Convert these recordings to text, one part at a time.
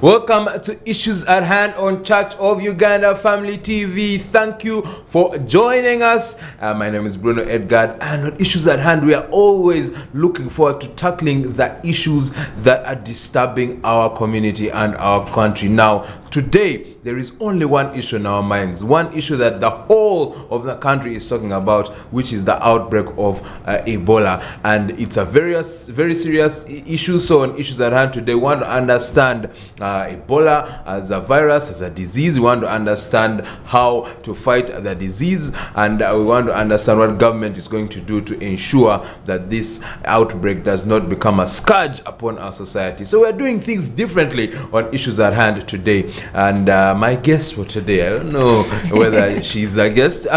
Welcome to Issues at Hand on Church of Uganda Family TV. Thank you for joining us. My name is Bruno Edgar, and on Issues at Hand, we are always looking forward to tackling the issues that are disturbing our community and our country. Now, today, there is only one issue in our minds, one issue that the whole of the country is talking about, which is the outbreak of Ebola. And it's a very serious issue. So on Issues at Hand today, we want to understand Ebola as a virus, as a disease. We want to understand how to fight the disease, and we want to understand what government is going to do to ensure that this outbreak does not become a scourge upon our society. So we're doing things differently on Issues at Hand today. And my guest for today, I don't know whether she's a guest,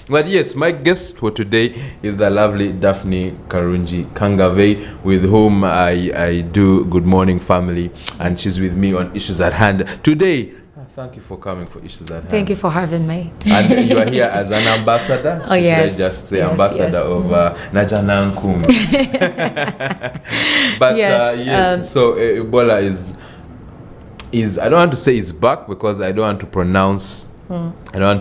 but yes, my guest for today is the lovely Daphne Karungi Kangave, with whom I do Good Morning Family, and she's with me on Issues at Hand today. Thank you for coming for Issues at Hand. Thank you for having me. And you are here as an ambassador. Oh, yes. Should I just say ambassador of Najana Nkumi. But yes, so Ebola is I don't want to say it's back, because I don't want to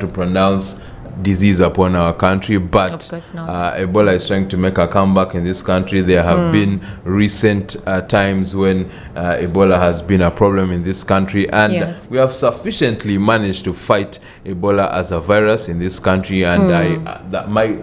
pronounce disease upon our country, but of course not. Ebola is trying to make a comeback in this country. There have been recent times when Ebola has been a problem in this country, and we have sufficiently managed to fight Ebola as a virus in this country, and my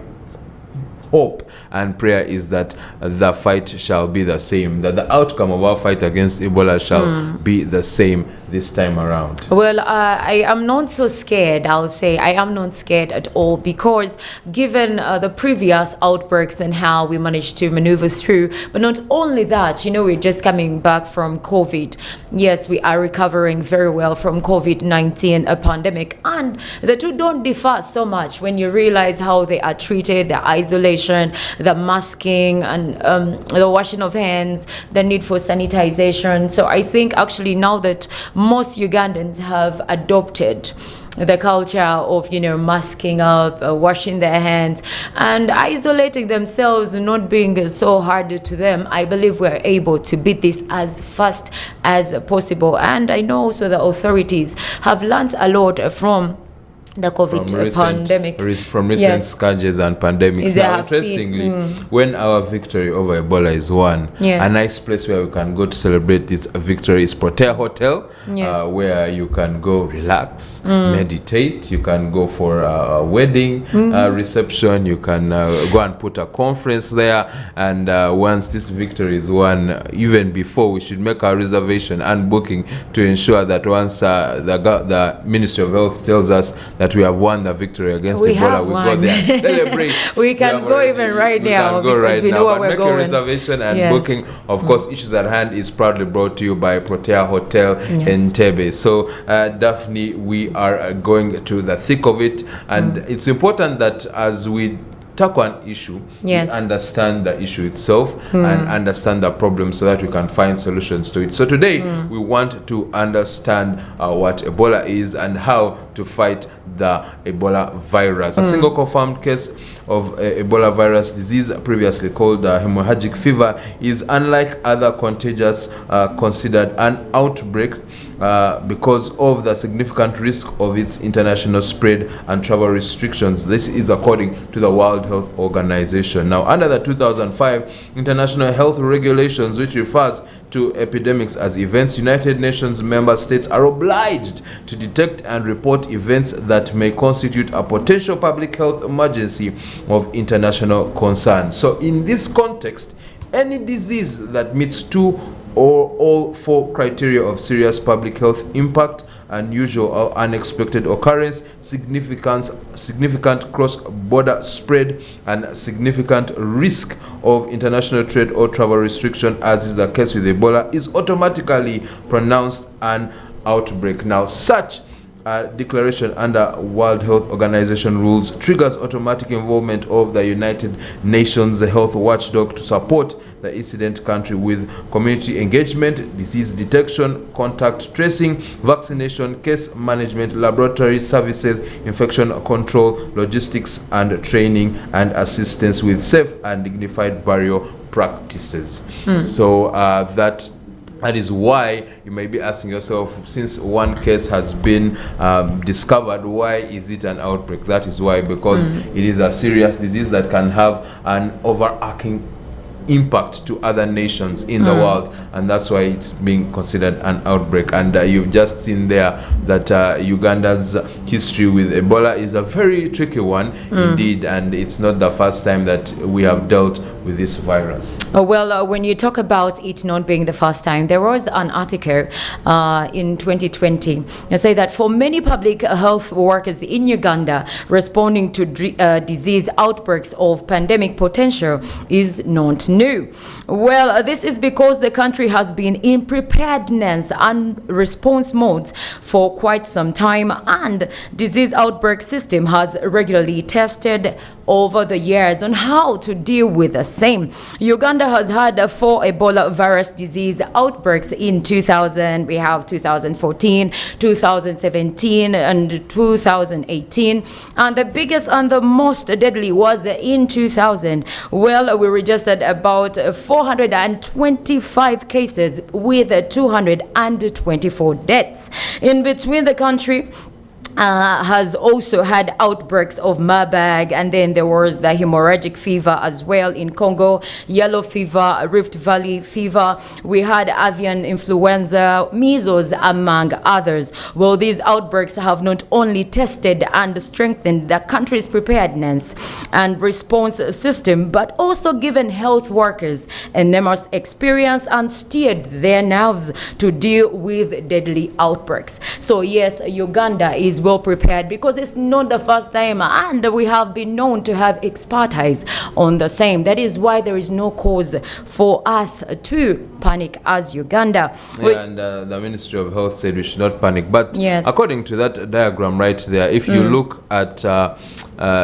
hope and prayer is that the fight shall be the same, that the outcome of our fight against Ebola shall be the same this time around. Well, I am not so scared. I'll say I am not scared at all, because given the previous outbreaks and how we managed to maneuver through, but not only that, we're just coming back from COVID. Yes, we are recovering very well from COVID-19 pandemic, and the two don't differ so much when you realize how they are treated, the isolation, the masking, and the washing of hands, the need for sanitization. So I think actually now that most Ugandans have adopted the culture of masking up, washing their hands, and isolating themselves, not being so hard to them, I believe we're able to beat this as fast as possible. And I know also the authorities have learned a lot from the COVID pandemic. From recent scourges and pandemics. Now, interestingly, when our victory over Ebola is won, a nice place where we can go to celebrate this victory is Protea Hotel, where you can go relax, meditate, you can go for a wedding reception, you can go and put a conference there, and once this victory is won, even before, we should make our reservation and booking to ensure that once the Ministry of Health tells us that we have won the victory against Ebola, we go there and celebrate. We can go even right now, because we know where we're going. Make a reservation and booking. Of course, Issues at Hand is proudly brought to you by Protea Hotel in Tebe. So, Daphne, we are going to the thick of it, and it's important that as we tackle an issue, we understand the issue itself and understand the problem, so that we can find solutions to it. So today we want to understand what Ebola is and how to fight the Ebola virus. A single confirmed case of Ebola virus disease, previously called hemorrhagic fever, is, unlike other contagious, considered an outbreak because of the significant risk of its international spread and travel restrictions. This is according to the World Health Organization. Now, under the 2005 International Health Regulations, which refers to epidemics as events, United Nations member states are obliged to detect and report events that may constitute a potential public health emergency of international concern. So in this context, any disease that meets two or all four criteria of serious public health impact, unusual or unexpected occurrence, significant cross-border spread, and significant risk of international trade or travel restriction, as is the case with Ebola, is automatically pronounced an outbreak. Now, such declaration under World Health Organization rules triggers automatic involvement of the United Nations Health Watchdog to support the incident country with community engagement, disease detection, contact tracing, vaccination, case management, laboratory services, infection control, logistics and training, and assistance with safe and dignified burial practices. So that That is why you may be asking yourself, since one case has been discovered, why is it an outbreak? That is why, because it is a serious disease that can have an overarching impact to other nations in the world, and that's why it's being considered an outbreak. And you've just seen there that Uganda's history with Ebola is a very tricky one indeed, and it's not the first time that we have dealt with this virus. When you talk about it not being the first time, there was an article in 2020 that say that for many public health workers in Uganda, responding to disease outbreaks of pandemic potential is not new. Well, this is because the country has been in preparedness and response modes for quite some time, and disease outbreak system has regularly tested over the years on how to deal with the same. Uganda has had 4 Ebola virus disease outbreaks in 2000. We have 2014, 2017, and 2018. And the biggest and the most deadly was in 2000. Well, we registered about 425 cases with 224 deaths. In between, the country has also had outbreaks of Marburg, and then there was the hemorrhagic fever as well in Congo, yellow fever, Rift Valley fever. We had avian influenza, measles, among others. Well, these outbreaks have not only tested and strengthened the country's preparedness and response system, but also given health workers enormous experience and steered their nerves to deal with deadly outbreaks. So yes, Uganda is well prepared because it's not the first time, and we have been known to have expertise on the same. That is why there is no cause for us to panic as Uganda. Yeah, and the Ministry of Health said we should not panic. But yes, according to that diagram right there, if you look at,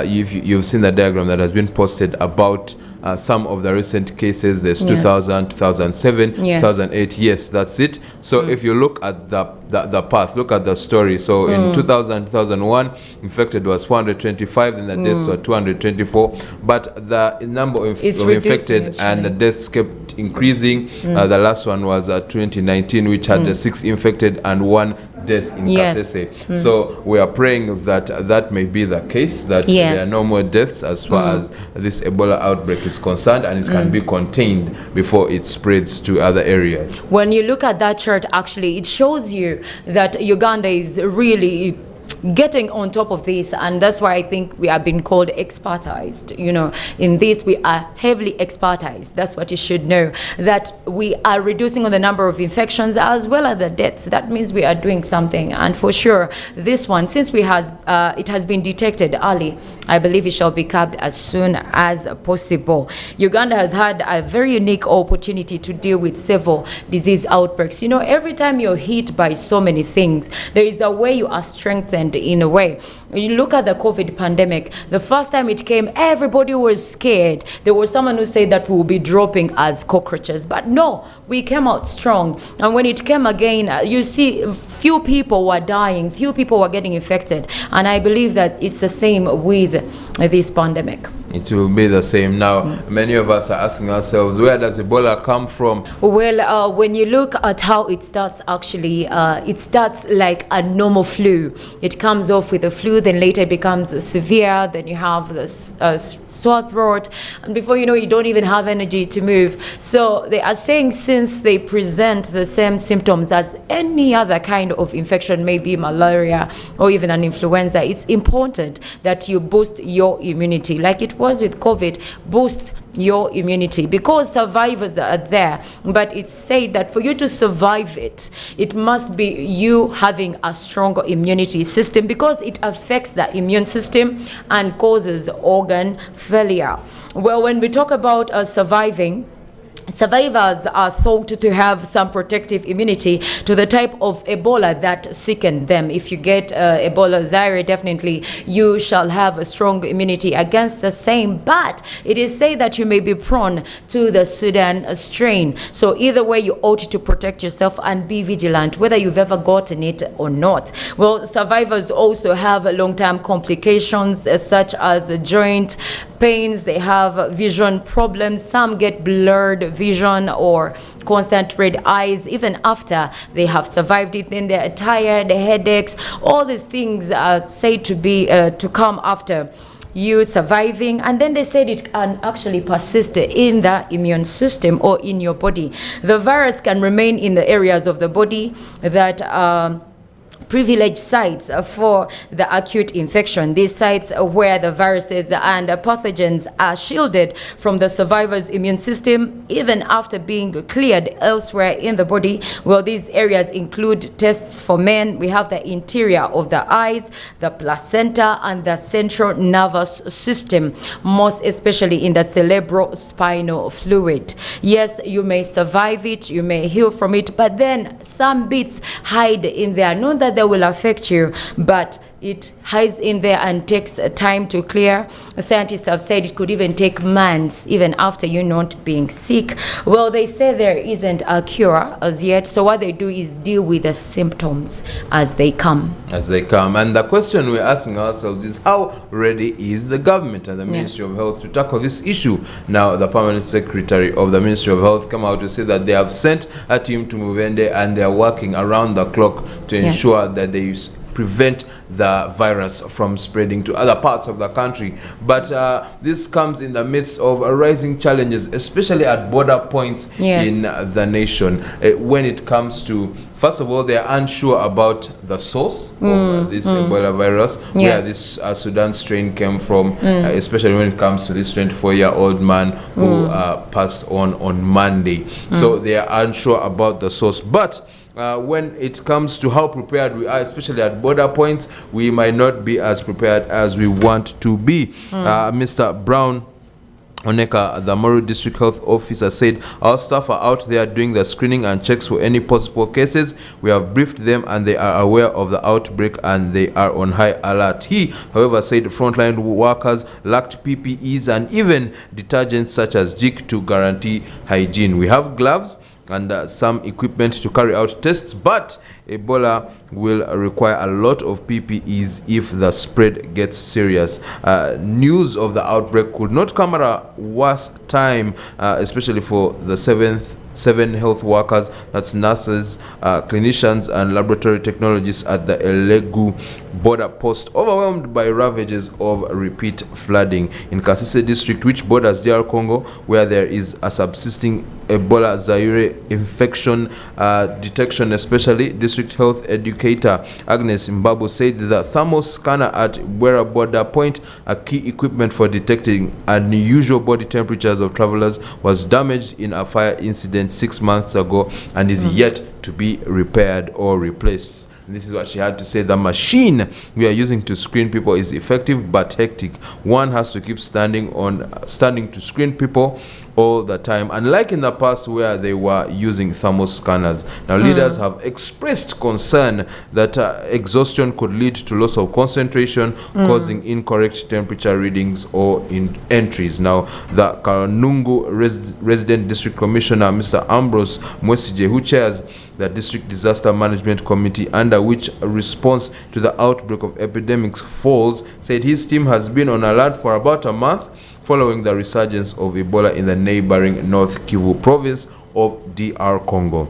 you've seen the diagram that has been posted about some of the recent cases. There's 2000, 2007, 2008. Yes, that's it. So if you look at the path, look at the story. So in 2000, 2001, infected was 425, and the deaths were 224. But the number of infected and the deaths kept increasing. The last one was 2019, which had 6 infected and 1 death in Kasese. So we are praying that that may be the case, that there are no more deaths as far as this Ebola outbreak is concerned, and it can be contained before it spreads to other areas. When you look at that chart, actually, it shows you that Uganda is really getting on top of this, and that's why I think we have been called expertized. You know, in this we are heavily expertized. That's what you should know, that we are reducing on the number of infections as well as the deaths. That means we are doing something, and for sure this one, since it has been detected early, I believe it shall be capped as soon as possible. Uganda has had a very unique opportunity to deal with several disease outbreaks. You know, every time you're hit by so many things, there is a way you are strengthened in a way. When you look at the COVID pandemic, the first time it came, everybody was scared. There was someone who said that we will be dropping as cockroaches, but no, we came out strong. And when it came again, you see few people were dying, few people were getting infected, and I believe that it's the same with this pandemic. It will be the same. Now, many of us are asking ourselves, where does Ebola come from? Well, when you look at how it starts, actually, it starts like a normal flu. It comes off with a flu, then later it becomes severe, then you have this sore throat, and before you know, you don't even have energy to move. So they are saying, since they present the same symptoms as any other kind of infection, maybe malaria or even an influenza, it's important that you boost your immunity. Like it was with COVID, boost your immunity, because survivors are there, but it's said that for you to survive it, it must be you having a stronger immunity system, because it affects the immune system and causes organ failure. Well, when we talk about survivors are thought to have some protective immunity to the type of Ebola that sickened them. If you get Ebola Zaire, definitely you shall have a strong immunity against the same, but it is said that you may be prone to the Sudan strain. So either way, you ought to protect yourself and be vigilant, whether you've ever gotten it or not. Well, survivors also have long-term complications such as joint pains, they have vision problems, some get blurred vision or constant red eyes even after they have survived it. Then they are tired, headaches, all these things are said to be to come after you surviving. And then they said it can actually persist in the immune system or in your body. The virus can remain in the areas of the body that privileged sites for the acute infection. These sites where the viruses and pathogens are shielded from the survivor's immune system even after being cleared elsewhere in the body. Well, these areas include tests for men. We have the interior of the eyes, the placenta, and the central nervous system, most especially in the cerebrospinal fluid. Yes, you may survive it, you may heal from it, but then some bits hide in there. Not that they will affect you, but it hides in there and takes time to clear. Scientists have said it could even take months, even after you not being sick. Well, they say there isn't a cure as yet, so what they do is deal with the symptoms as they come. As they come. And the question we're asking ourselves is, how ready is the government and the Ministry of Health to tackle this issue? Now, the Permanent Secretary of the Ministry of Health came out to say that they have sent a team to Mubende and they are working around the clock to ensure that they prevent the virus from spreading to other parts of the country. But this comes in the midst of rising challenges, especially at border points in the nation. When it comes to, first of all, they are unsure about the source of this Ebola virus, where this Sudan strain came from, especially when it comes to this 24-year-old man who passed on Monday. So they are unsure about the source. But when it comes to how prepared we are, especially at border points, we might not be as prepared as we want to be. Mr. Brown Oneka, the Moru District Health Officer, said our staff are out there doing the screening and checks for any possible cases. We have briefed them and they are aware of the outbreak and they are on high alert. He, however, said frontline workers lacked PPEs and even detergents such as Jik to guarantee hygiene. We have gloves and some equipment to carry out tests, but Ebola will require a lot of PPEs if the spread gets serious. News of the outbreak could not come at a worse time, especially for the seven health workers, that's nurses, clinicians, and laboratory technologists at the Elegu border post, overwhelmed by ravages of repeat flooding. In Kasese district, which borders DR Congo, where there is a subsisting Ebola Zaire infection detection, especially district health educator Agnes Mbabu said the thermal scanner at Bwera border point, a key equipment for detecting unusual body temperatures of travelers, was damaged in a fire incident 6 months ago and is yet to be repaired or replaced. And this is what she had to say. The machine we are using to screen people is effective but hectic. One has to keep standing to screen people all the time, unlike in the past where they were using thermal scanners. Now, leaders have expressed concern that exhaustion could lead to loss of concentration, causing incorrect temperature readings or entries. Now, the Kanungu Resident District Commissioner, Mr. Ambrose Mwesije, who chairs the District Disaster Management Committee, under which a response to the outbreak of epidemics falls, said his team has been on alert for about a month following the resurgence of Ebola in the neighboring North Kivu province of DR Congo.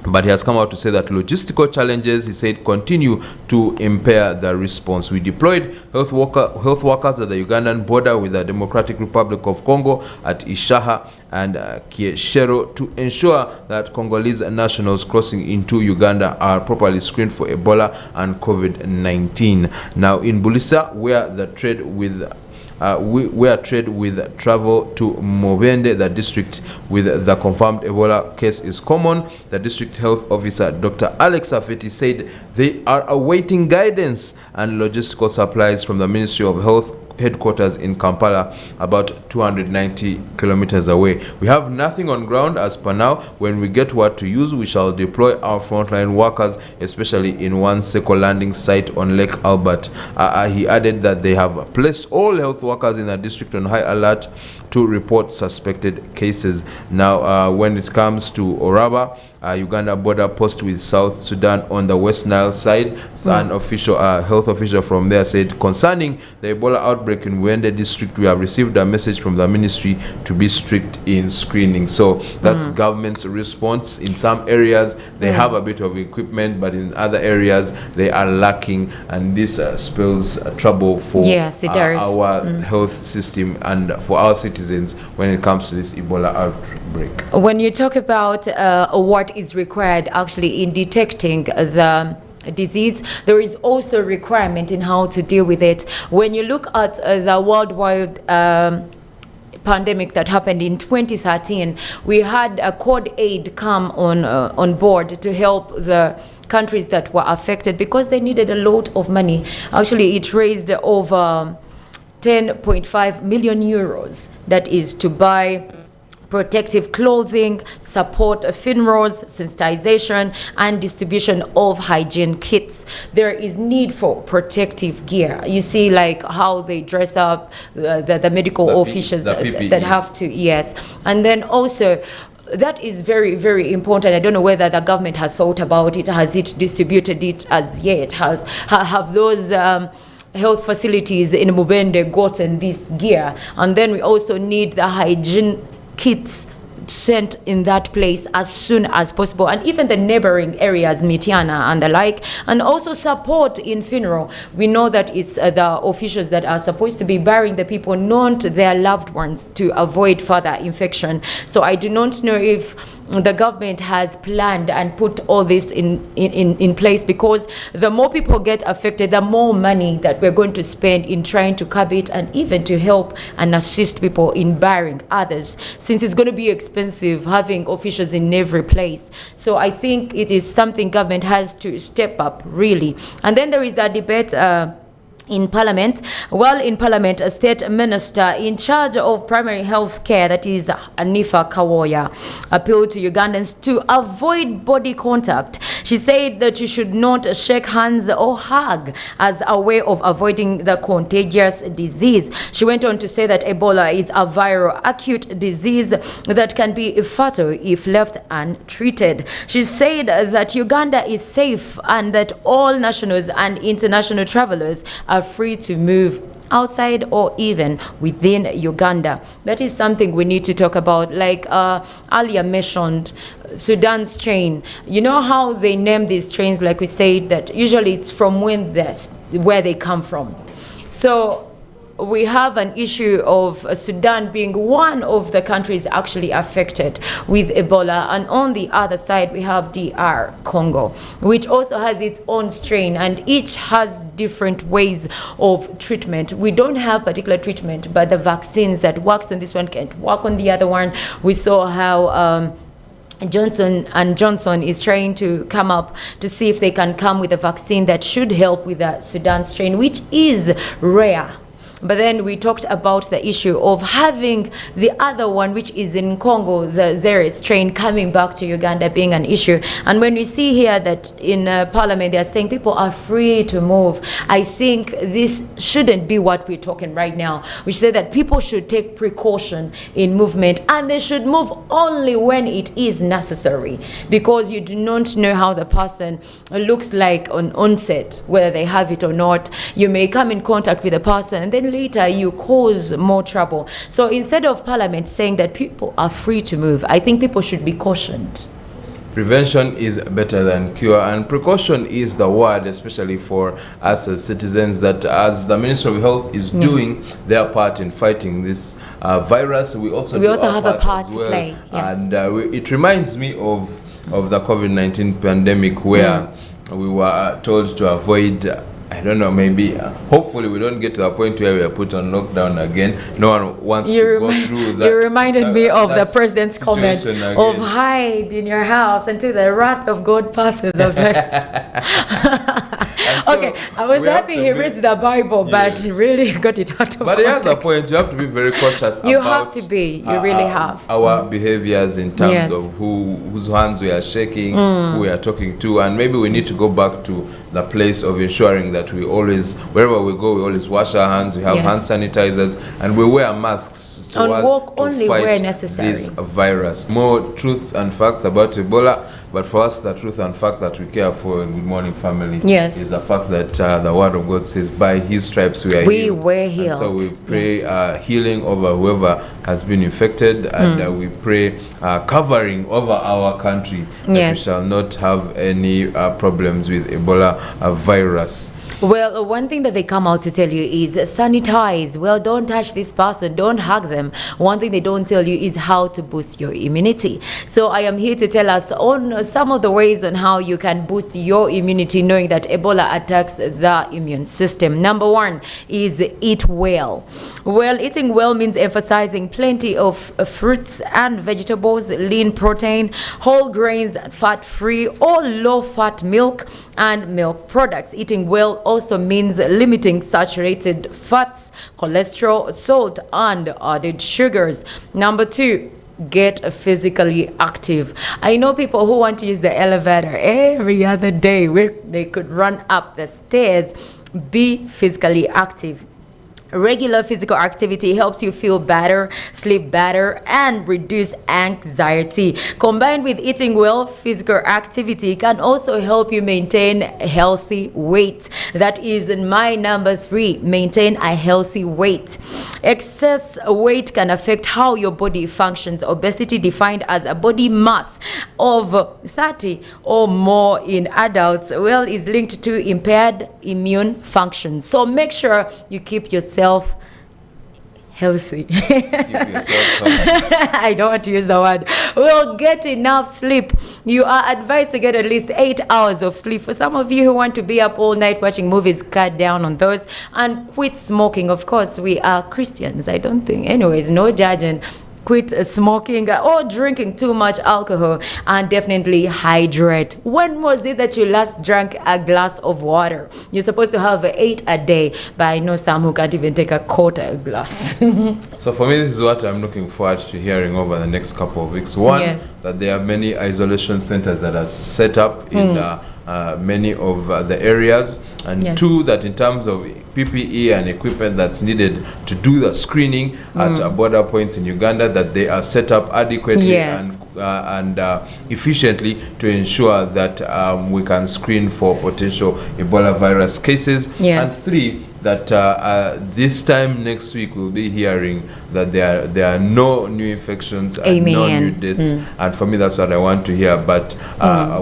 But he has come out to say that logistical challenges, he said, continue to impair the response. We deployed health workers at the Ugandan border with the Democratic Republic of Congo at Ishaha and Kieshero to ensure that Congolese nationals crossing into Uganda are properly screened for Ebola and COVID-19. Now, in Bulisa, where trade with travel to Mubende, the district with the confirmed Ebola case is common, the district health officer, Dr. Alex Afeti, said they are awaiting guidance and logistical supplies from the Ministry of Health headquarters in Kampala, about 290 kilometers away. We have nothing on ground as per now. When we get what to use, we shall deploy our frontline workers, especially in one Seko landing site on Lake Albert. He added that they have placed all health workers in the district on high alert to report suspected cases. Now, when it comes to Oraba, Uganda border post with South Sudan on the West Nile side, an official health official from there said, concerning the Ebola outbreak in Wende district, we have received a message from the ministry to be strict in screening. So that's government's response. In some areas they have a bit of equipment, but in other areas they are lacking, and this spells trouble for our health system and for our citizens when it comes to this Ebola outbreak. When you talk about what is required actually in detecting the disease, there is also a requirement in how to deal with it. When you look at the worldwide pandemic that happened in 2013, we had a Quad aid come on board to help the countries that were affected because they needed a lot of money. Actually, it raised over 10.5 million euros. That is to buy protective clothing, support funerals, sensitization, and distribution of hygiene kits. There is need for protective gear. You see, like how they dress up, the medical officials that have to, and then also, that is very, very important. I don't know whether the government has thought about it. Has it distributed it as yet? Have those health facilities in Mubende gotten this gear? And then we also need the hygiene kits sent in that place as soon as possible, and even the neighboring areas, Mitiana and the like, and also support in funeral. We know that it's the officials that are supposed to be burying the people, not their loved ones, to avoid further infection. So I do not know if the government has planned and put all this in place, because the more people get affected, the more money that we're going to spend in trying to curb it and even to help and assist people in burying others, since it's going to be expensive having officials in every place. So I think it is something government has to step up, really. And then there is a debate in Parliament. Well, in Parliament, a state minister in charge of primary health care, that is Anifa Kawoya, appealed to Ugandans to avoid body contact. She said that you should not shake hands or hug as a way of avoiding the contagious disease. She went on to say that Ebola is a viral acute disease that can be fatal if left untreated. She said that Uganda is safe and that all nationals and international travelers are free to move outside or even within Uganda. That is something we need to talk about. Like earlier mentioned, Sudan strain. You know how they name these strains? Like we said, that usually it's from where they come from. So we have an issue of Sudan being one of the countries actually affected with Ebola, and on the other side we have DR Congo, which also has its own strain, and each has different ways of treatment. We don't have particular treatment, but the vaccines that works on this one can't work on the other one. We saw how Johnson & Johnson is trying to come up to see if they can come with a vaccine that should help with the Sudan strain, which is rare. But then we talked about the issue of having the other one, which is in Congo, the Zaire strain, coming back to Uganda being an issue. And when we see here that in Parliament, they're saying people are free to move, I think this shouldn't be what we're talking right now. We say that people should take precaution in movement, and they should move only when it is necessary, because you do not know how the person looks like on onset, whether they have it or not. You may come in contact with a person, and then later you cause more trouble. So instead of Parliament saying that people are free to move, I think people should be cautioned. Prevention is better than cure, and precaution is the word, especially for us as citizens, that as the Ministry of Health is doing their part in fighting this virus, we also have a part to play. Yes. And it reminds me of the COVID-19 pandemic, where we were told to avoid, I don't know, maybe, hopefully we don't get to the point where we are put on lockdown again. No one wants to go through that. You reminded me of the president's comment of hide in your house until the wrath of God passes. I was like, okay, I was happy he reads the Bible, but he really got it out of context. But here's the point, you have to be very cautious you have to be, you really have. Our behaviors in terms of whose hands we are shaking, who we are talking to, and maybe we need to go back to the place of ensuring that we always, wherever we go, we always wash our hands, we have hand sanitizers, and we wear masks towards walk to only fight where necessary. this virus. More truths and facts about Ebola, but for us, the truth and fact that we care for in Good Morning Family is the fact that the Word of God says, by His stripes we are healed. Were healed. And so we pray healing over whoever has been infected, and we pray covering over our country, that we shall not have any problems with Ebola virus. Well, one thing that they come out to tell you is sanitize. Well, don't touch this person, don't hug them. One thing they don't tell you is how to boost your immunity. So I am here to tell us on some of the ways on how you can boost your immunity, knowing that Ebola attacks the immune system. Number one is eat well. Well, eating well means emphasizing plenty of fruits and vegetables, lean protein, whole grains, fat-free or low-fat milk and milk products. Eating well also means limiting saturated fats, cholesterol, salt, and added sugars. Number two, get physically active. I know people who want to use the elevator every other day where they could run up the stairs. Be physically active. Regular physical activity helps you feel better, sleep better, and reduce anxiety. Combined with eating well, physical activity can also help you maintain healthy weight. That is my number three, maintain a healthy weight. Excess weight can affect how your body functions. Obesity, defined as a body mass of 30 or more in adults, well, is linked to impaired immune function. So make sure you keep yourself healthy. I don't want to use the word. Well, get enough sleep. You are advised to get at least 8 hours of sleep. For some of you who want to be up all night watching movies, cut down on those and quit smoking. Of course, we are Christians. I don't think, anyways, no judging. Quit smoking or drinking too much alcohol, and definitely hydrate. When was it that you last drank a glass of water? You're supposed to have 8 a day, but I know some who can't even take a quarter glass. So for me, this is what I'm looking forward to hearing over the next couple of weeks. One, that there are many isolation centers that are set up in many of the areas, and two, that in terms of PPE and equipment that's needed to do the screening at border points in Uganda, that they are set up adequately and efficiently to ensure that we can screen for potential Ebola virus cases. And three, that this time next week we'll be hearing that there are no new infections and no new deaths. And for me, that's what I want to hear. But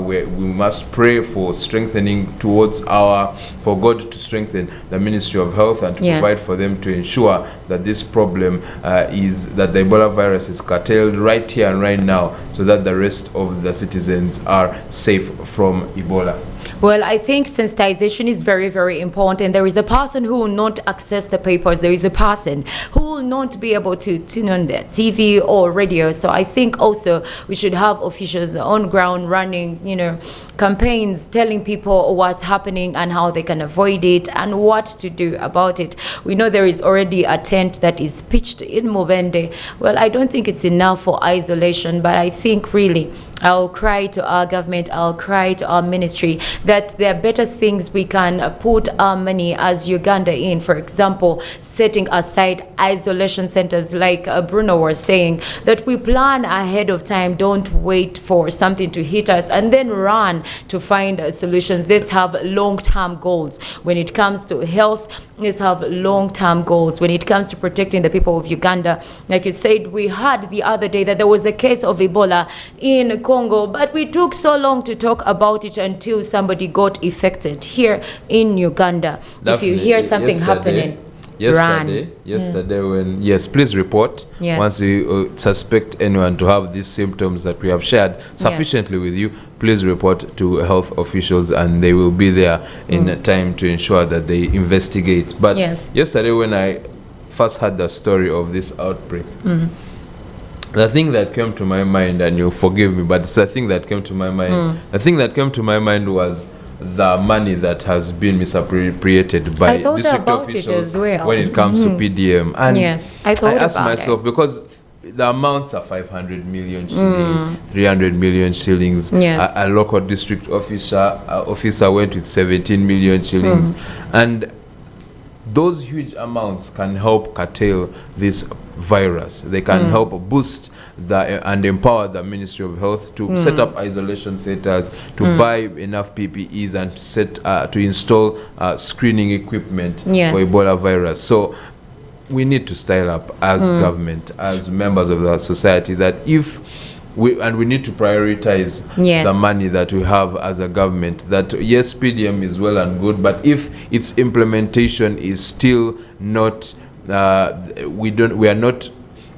we must pray for strengthening towards for God to strengthen the Ministry of Health and to provide for them to ensure that this problem that the Ebola virus is curtailed right here and right now, so that the rest of the citizens are safe from Ebola. Well, I think sensitization is very, very important. There is a person who will not access the papers. There is a person who will not be able to tune on their TV or radio. So I think also we should have officials on ground running, campaigns telling people what's happening and how they can avoid it and what to do about it. We know there is already a tent that is pitched in Mubende. Well, I don't think it's enough for isolation, but I think really I'll cry to our government, I'll cry to our ministry that there are better things we can put our money as Uganda in. For example, setting aside isolation centers like Bruno was saying, that we plan ahead of time. Don't wait for something to hit us and then run to find solutions. Let's have long-term goals. When it comes to health, let's have long-term goals. When it comes to protecting the people of Uganda, like you said, we heard the other day that there was a case of Ebola in Congo, but we took so long to talk about it until somebody got affected here in Uganda. Daphne, if you hear something happening, Yesterday when please report once you suspect anyone to have these symptoms that we have shared sufficiently with you. Please report to health officials, and they will be there in time to ensure that they investigate. But yesterday when I first heard the story of this outbreak, the thing that came to my mind, and you'll forgive me, but it's the thing that came to my mind. The thing that came to my mind was the money that has been misappropriated by district officials when it comes to PDM. And I asked myself, because the amounts are 500 million shillings, 300 million shillings. A local district officer went with 17 million shillings. And those huge amounts can help curtail this virus. They can help boost and empower the Ministry of Health to set up isolation centers, to buy enough PPEs, and to install screening equipment for Ebola virus. So we need to style up as government, as members of the society, that we need to prioritize the money that we have as a government. That yes, PDM is well and good, but if its implementation is still not, we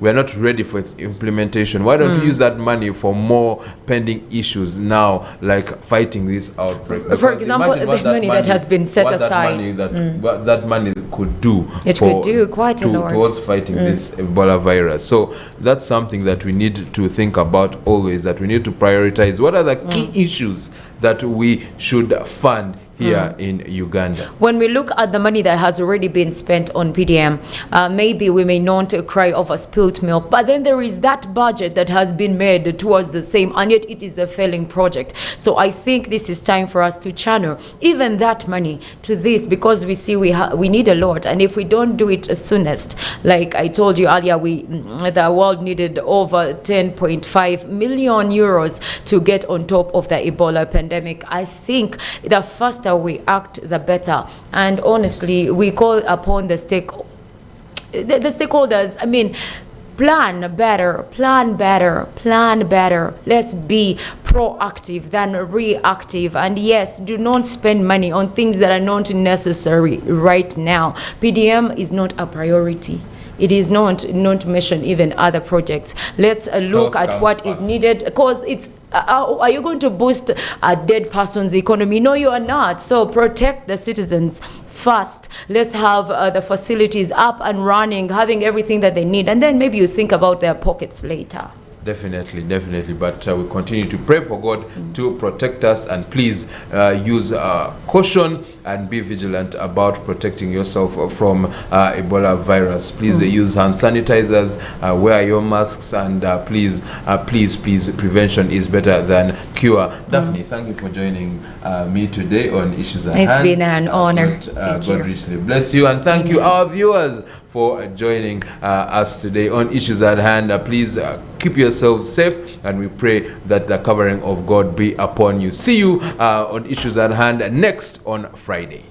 are not ready for its implementation. Why don't we use that money for more pending issues now, like fighting this outbreak? For example, the money that has been set aside. What that money could do. It could do quite a lot towards fighting this Ebola virus. So that's something that we need to think about always, that we need to prioritize what are the key issues that we should fund here in Uganda. When we look at the money that has already been spent on PDM, maybe we may not cry over spilt milk, but then there is that budget that has been made towards the same, and yet it is a failing project. So I think this is time for us to channel even that money to this, because we see we need a lot, and if we don't do it soonest, like I told you earlier, the world needed over 10.5 million euros to get on top of the Ebola pandemic. I think the faster we act, the better. And honestly, we call upon the stakeholders. I mean, plan better. Let's be proactive than reactive. And yes, do not spend money on things that are not necessary right now. PDM is not a priority. It is not mention even other projects. Let's look at what is needed, because it's are you going to boost a dead person's economy? No, you are not. So protect the citizens first. Let's have the facilities up and running, having everything that they need, and then maybe you think about their pockets later. Definitely. But we continue to pray for God to protect us, and please use caution and be vigilant about protecting yourself from Ebola virus. Please use hand sanitizers, wear your masks, and please, prevention is better than cure. Daphne, thank you for joining me today on Issues at Hand. It's been an honor. God richly bless you, and thank you, our viewers, for joining us today on Issues at Hand. Please keep yourselves safe, and we pray that the covering of God be upon you. See you on Issues at Hand next on Friday.